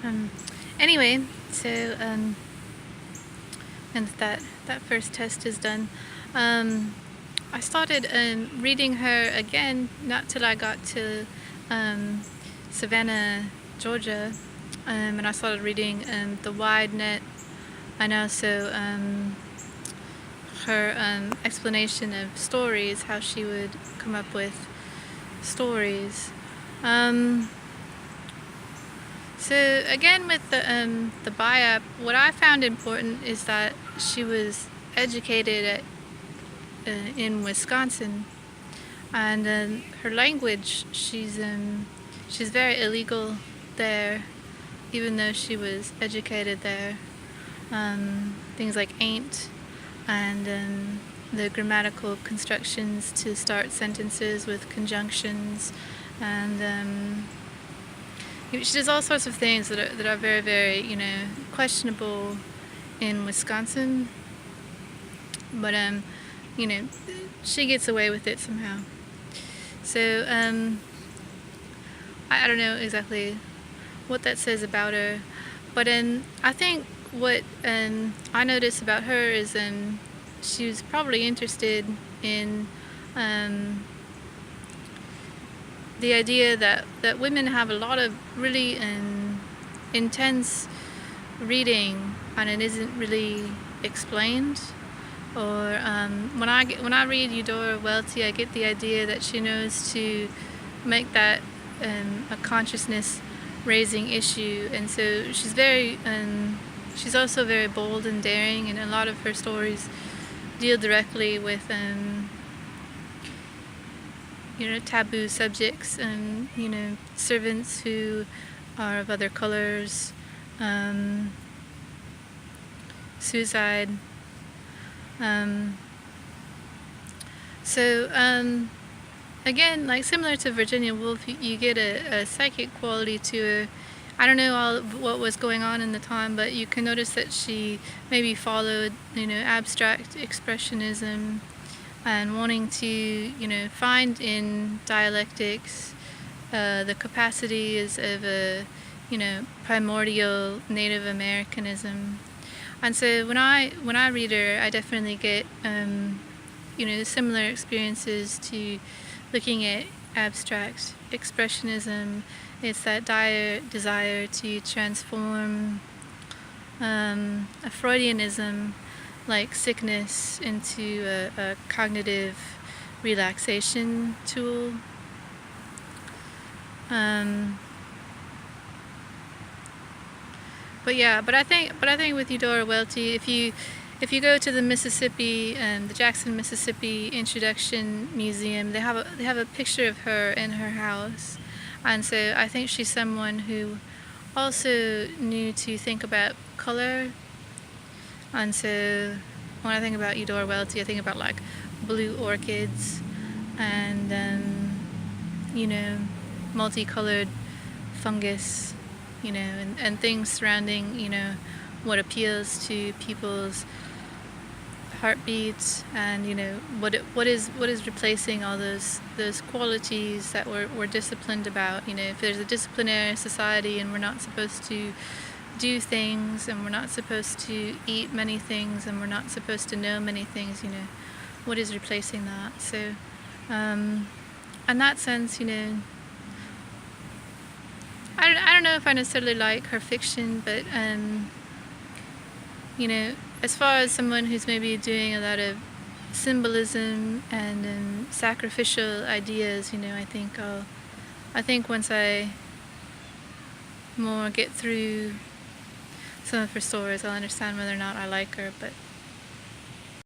Um, anyway, so and that first test is done. I started reading her again, not till I got to um, Savannah, Georgia, and I started reading The Wide Net, and also her explanation of stories, how she would come up with stories. So again, with the BIAP, what I found important is that she was educated in Wisconsin, and her language, she's very illegal there, even though she was educated there. Things like ain't and the grammatical constructions to start sentences with conjunctions, and she does all sorts of things that are very, very, questionable in Wisconsin, but she gets away with it somehow. So I don't know exactly what that says about her, but I think what I noticed about her is she was probably interested in the idea that women have a lot of really intense reading, and it isn't really explained. Or when I read Eudora Welty, I get the idea that she knows to make that a consciousness raising issue, and so she's also very bold and daring, and a lot of her stories deal directly with taboo subjects, and servants who are of other colors, suicide. Again, like similar to Virginia Woolf, you get a psychic quality to her. I don't know all what was going on in the time, but you can notice that she maybe followed, abstract expressionism, and wanting to, find in dialectics the capacities of a, primordial Native Americanism. And so when I read her, I definitely get, similar experiences to looking at abstract expressionism. It's that dire desire to transform a Freudianism like sickness into a cognitive relaxation tool. But I think with Eudora Welty, if you go to the Mississippi and the Jackson, Mississippi Introduction Museum, they have a picture of her in her house, and so I think she's someone who also knew to think about color. And so when I think about Eudora Welty, I think about like blue orchids and multicolored fungus, and things surrounding, what appeals to people's heartbeats, and what is replacing all those qualities that we're disciplined about. If there's a disciplinary society and we're not supposed to do things, and we're not supposed to eat many things, and we're not supposed to know many things, what is replacing that? So in that sense, I don't know if I necessarily like her fiction, but as far as someone who's maybe doing a lot of symbolism and sacrificial ideas, I think once I more get through some of her stories, I'll understand whether or not I like her. But